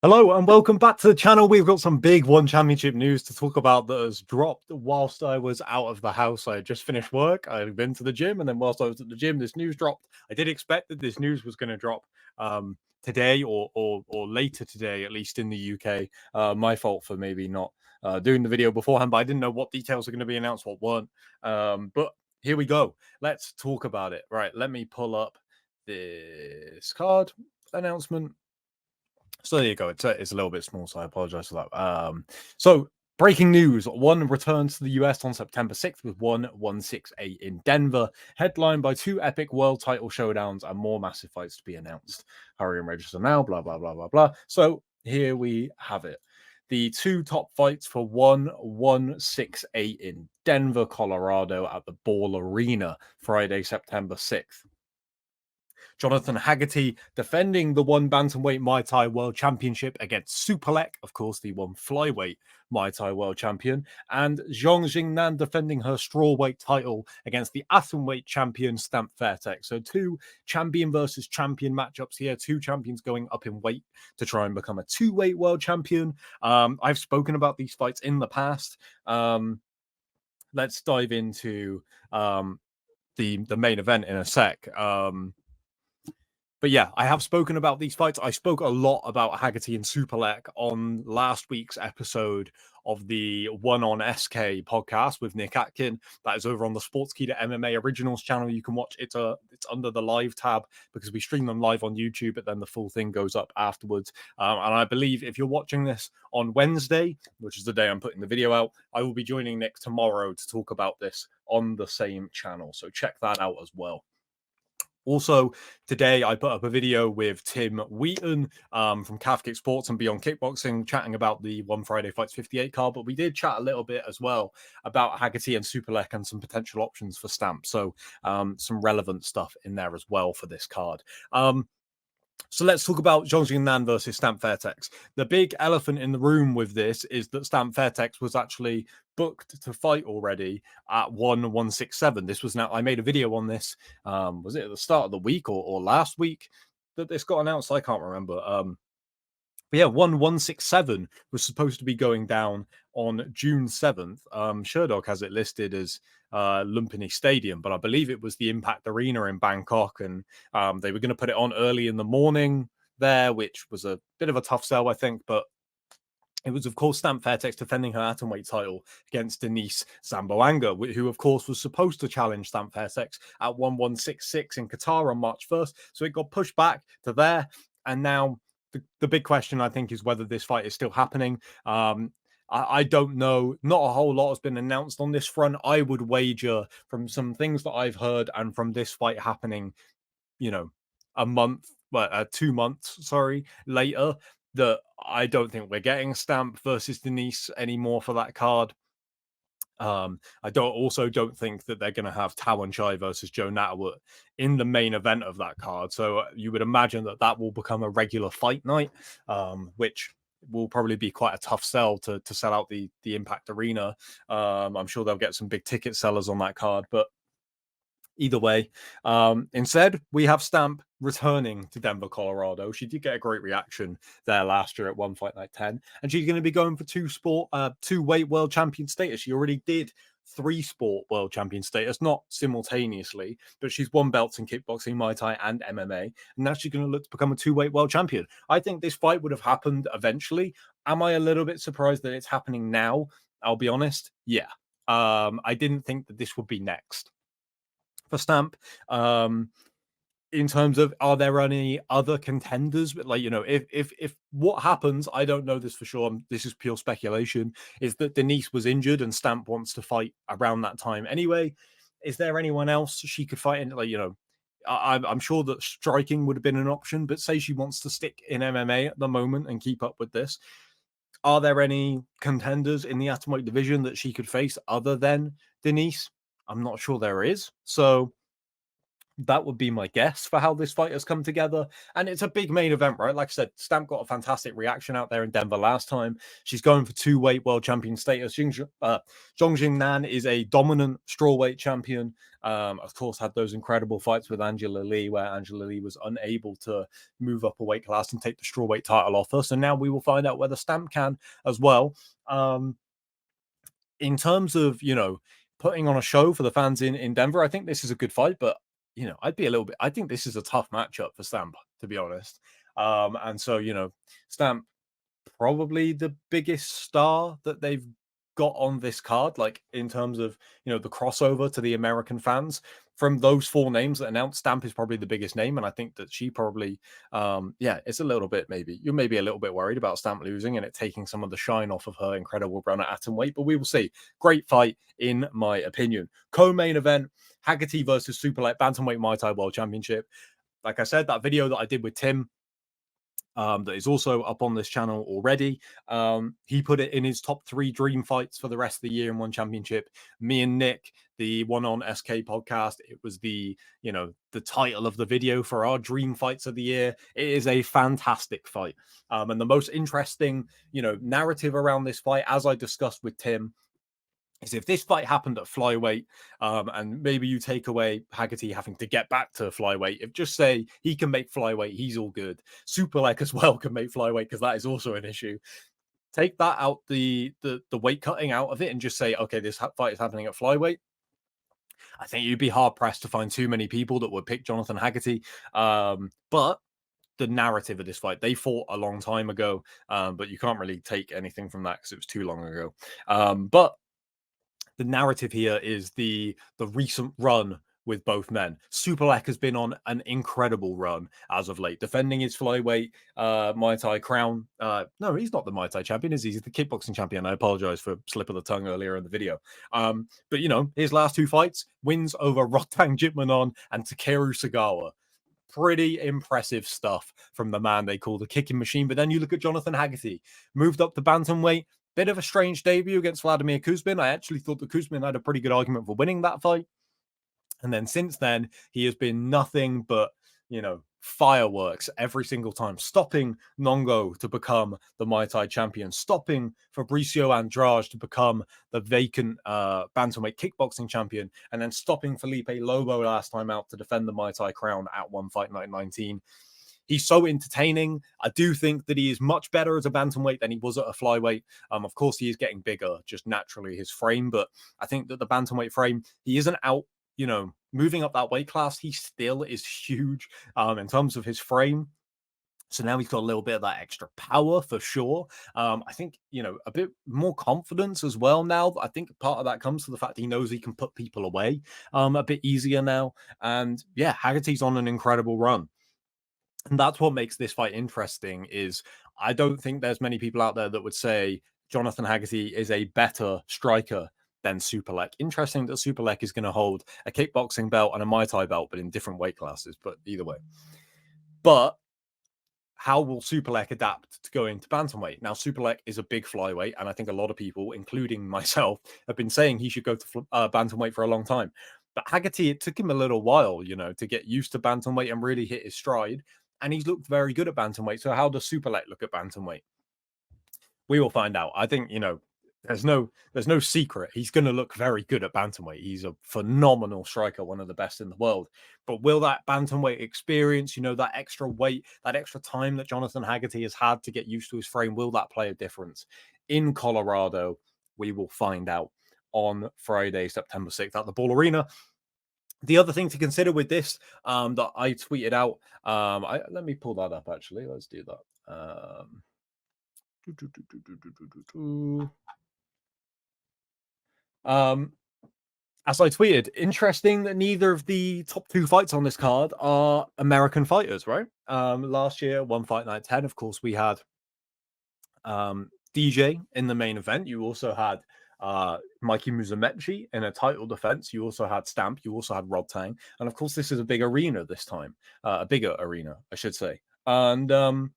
Hello and welcome back to the channel. We've got some big One Championship news to talk about that has dropped whilst I was out of the house. I had just finished work, I'd been to the gym, and then whilst I was at the gym, this news dropped. I did expect that this news was going to drop today or later today, at least in the UK. My fault for maybe not doing the video beforehand, but I didn't know what details are going to be announced, what weren't. But here we go. Let's talk about it. Right, let me pull up this card announcement. So there you go. It's a little bit small, so I apologize for that. So breaking news: One returns to the US on September 6th with 168 in Denver, headlined by two epic world title showdowns and more massive fights to be announced. Hurry and register now. Blah blah blah blah blah. So here we have it. The two top fights for 168 in Denver, Colorado at the Ball Arena, Friday, September 6th. Jonathan Haggerty defending the one bantamweight Muay Thai World Championship against Superlek, of course, the one flyweight Muay Thai World Champion, and Xiong Jing Nan defending her strawweight title against the atomweight champion Stamp Fairtex. So two champion versus champion matchups here, two champions going up in weight to try and become a two-weight world champion. I've spoken about these fights in the past. Let's dive into the main event in a sec. But yeah, I have spoken about these fights. I spoke a lot about Haggerty and Superlek on last week's episode of the One on SK podcast with Nick Atkin. That is over on the Sportskeeda MMA Originals channel. You can watch it. It's under the live tab because we stream them live on YouTube, but then the full thing goes up afterwards. And I believe if you're watching this on Wednesday, which is the day I'm putting the video out, I will be joining Nick tomorrow to talk about this on the same channel. So check that out as well. Also, today I put up a video with Tim Wheaton from Kick Sports and Beyond Kickboxing, chatting about the One Friday Fights 58 card. But we did chat a little bit as well about Haggerty and Superlek and some potential options for Stamp. So some relevant stuff in there as well for this card. So let's talk about Xiong Jing Nan versus Stamp Fairtex. The big elephant in the room with this is that Stamp Fairtex was actually booked to fight already at 167. This was now, I made a video on this. Was it at the start of the week or last week that this got announced? I can't remember. But yeah, 167 was supposed to be going down on June 7th. Sherdog has it listed as Lumpini Stadium, but I believe it was the Impact Arena in Bangkok, and they were going to put it on early in the morning there, which was a bit of a tough sell, I think, but it was, of course, Stamp Fairtex defending her atomweight title against Denise Zamboanga, who, of course, was supposed to challenge Stamp Fairtex at 1166 in Qatar on March 1st. So it got pushed back to there, and now the big question, I think, is whether this fight is still happening. I don't know. Not a whole lot has been announced on this front. I would wager from some things that I've heard and from this fight happening, a month, 2 months, later, that I don't think we're getting Stamp versus Denise anymore for that card. I don't think that they're going to have Tawan Chai versus Joe Natterwood in the main event of that card. So you would imagine that will become a regular fight night, which will probably be quite a tough sell to sell out the Impact Arena. I'm sure they'll get some big ticket sellers on that card, but either way, instead, we have Stamp returning to Denver, Colorado. She did get a great reaction there last year at One Fight Night 10, and she's going to be going for two-weight world champion status. She already did 3-sport world champion status, not simultaneously, but she's won belts in kickboxing, Muay Thai, and MMA, and now she's going to look to become a 2-weight world champion. I think this fight would have happened eventually. Am I a little bit surprised that it's happening now? I'll be honest. Yeah. I didn't think that this would be next for Stamp. In terms of, are there any other contenders? But if what happens, I don't know this for sure, this is pure speculation, is that Denise was injured and Stamp wants to fight around that time anyway. Is there anyone else she could fight in? I'm sure that striking would have been an option, but say she wants to stick in MMA at the moment and keep up with this. Are there any contenders in the atomweight division that she could face other than Denise? I'm not sure there is. So That would be my guess for how this fight has come together. And it's a big main event, right? Like I said, Stamp got a fantastic reaction out there in Denver last time. She's going for two-weight world champion status. Xiong Jing Nan is a dominant strawweight champion. Of course, had those incredible fights with Angela Lee, where Angela Lee was unable to move up a weight class and take the strawweight title off her. So now we will find out whether Stamp can as well. In terms of, putting on a show for the fans in Denver, I think this is a good fight, but I'd be a little bit. I think this is a tough matchup for Stamp, to be honest. And so, Stamp probably the biggest star that they've got on this card, like in terms of the crossover to the American fans. From those four names that announced, Stamp is probably the biggest name, and I think that she probably, it's a little bit you're maybe a little bit worried about Stamp losing and it taking some of the shine off of her incredible run at atomweight, but we will see. Great fight, in my opinion. Co-main event: Haggerty versus Superlek Bantamweight Muay Thai World Championship. Like I said, that video that I did with Tim, that is also up on this channel already. He put it in his top 3 dream fights for the rest of the year in one championship. Me and Nick, the One on SK podcast, it was the title of the video for our dream fights of the year. It is a fantastic fight. And the most interesting, narrative around this fight, as I discussed with Tim, is if this fight happened at flyweight, and maybe you take away Haggerty having to get back to flyweight, if just say he can make flyweight, he's all good. Superlek as well can make flyweight, because that is also an issue. Take that out, the weight cutting out of it, and just say, okay, this fight is happening at flyweight. I think you'd be hard pressed to find too many people that would pick Jonathan Haggerty. But the narrative of this fight, they fought a long time ago, but you can't really take anything from that because it was too long ago. But the narrative here is the recent run with both men. Superlek has been on an incredible run as of late, defending his flyweight Muay Thai crown. No, he's not the Muay Thai champion, is he? He's the kickboxing champion. I apologize for slip of the tongue earlier in the video. But his last 2 fights, wins over Rotang Jitmanon and Takeru Sagawa. Pretty impressive stuff from the man they call the kicking machine. But then you look at Jonathan Haggerty, moved up to bantamweight. Bit of a strange debut against Vladimir Kuzmin. I actually thought that Kuzmin had a pretty good argument for winning that fight. And then since then, he has been nothing but, fireworks every single time. Stopping Nongo to become the Muay Thai champion. Stopping Fabricio Andrade to become the vacant bantamweight kickboxing champion. And then stopping Felipe Lobo last time out to defend the Muay Thai crown at One Fight Night 19. He's so entertaining. I do think that he is much better as a bantamweight than he was at a flyweight. Of course, he is getting bigger, just naturally, his frame. But I think that the bantamweight frame, he isn't out, moving up that weight class. He still is huge in terms of his frame. So now he's got a little bit of that extra power for sure. I think, a bit more confidence as well now. I think part of that comes to the fact he knows he can put people away a bit easier now. And yeah, Haggerty's on an incredible run. And that's what makes this fight interesting. Is I don't think there's many people out there that would say Jonathan Haggerty is a better striker than Superlek. Interesting that Superlek is going to hold a kickboxing belt and a Muay Thai belt, but in different weight classes. But either way. But how will Superlek adapt to going to bantamweight? Now, Superlek is a big flyweight, and I think a lot of people, including myself, have been saying he should go to bantamweight for a long time. But Haggerty, it took him a little while, to get used to bantamweight and really hit his stride. And he's looked very good at bantamweight. So how does Superlek look at bantamweight? We will find out. I think, there's no secret. He's going to look very good at bantamweight. He's a phenomenal striker, one of the best in the world. But will that bantamweight experience, that extra weight, that extra time that Jonathan Haggerty has had to get used to his frame, will that play a difference? In Colorado, we will find out on Friday, September 6th at the Ball Arena. The other thing to consider with this that I tweeted out, let me pull that up actually. Let's do that. As I tweeted, interesting that neither of the top 2 fights on this card are American fighters, right? Last year, One Fight Night 10, of course, we had DJ in the main event. You also had Mikey Musumeci in a title defense. You also had Stamp. You also had Rod Tang. And of course, this is a big arena this time. A bigger arena, I should say. And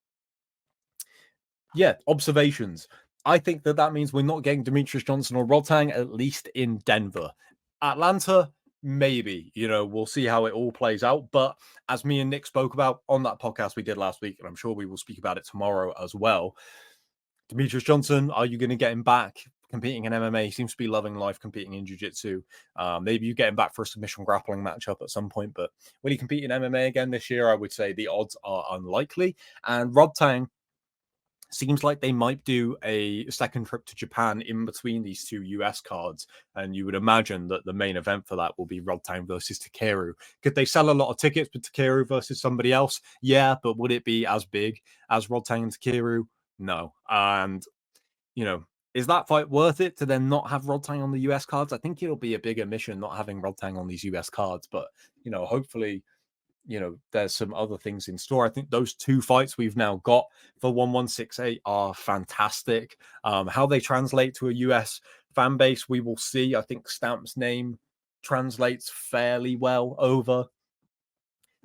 yeah, observations. I think that means we're not getting Demetrius Johnson or Rod Tang, at least in Denver. Atlanta, maybe, we'll see how it all plays out. But as me and Nick spoke about on that podcast we did last week, and I'm sure we will speak about it tomorrow as well, Demetrius Johnson, are you going to get him back competing in MMA? He seems to be loving life competing in jiu-jitsu. Maybe you get him back for a submission grappling matchup at some point, but will he compete in MMA again this year? I would say the odds are unlikely. And Rodtang seems like they might do a second trip to Japan in between these two US cards. And you would imagine that the main event for that will be Rodtang versus Takeru. Could they sell a lot of tickets for Takeru versus somebody else? Yeah, but would it be as big as Rodtang and Takeru? No. And, you know, is that fight worth it to then not have Rodtang on the US cards? I think it'll be a bigger mission not having Rodtang on these US cards. But, hopefully there's some other things in store. I think those two fights we've now got for 1168 are fantastic. How they translate to a US fan base, we will see. I think Stamp's name translates fairly well over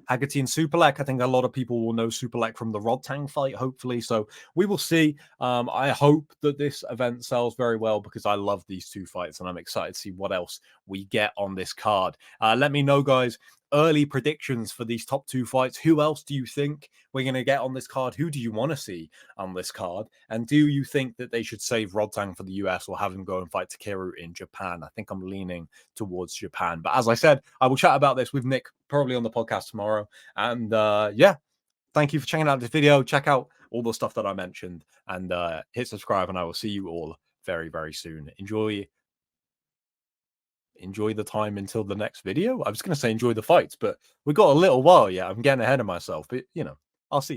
Haggerty and Superlek. I think a lot of people will know Superlek from the Rodtang fight, hopefully. So we will see. I hope that this event sells very well because I love these two fights and I'm excited to see what else we get on this card. Let me know, guys, early predictions for these top two fights. Who else do you think we're going to get on this card? Who do you want to see on this card? And do you think that they should save Rodtang for the US or have him go and fight Takeru in Japan? I think I'm leaning towards Japan. But as I said, I will chat about this with Nick probably on the podcast tomorrow. And yeah, thank you for checking out this video. Check out all the stuff that I mentioned and hit subscribe, and I will see you all very, very soon. Enjoy the time until the next video. I was going to say enjoy the fights, but we got a little while yet. I'm getting ahead of myself, but I'll see you.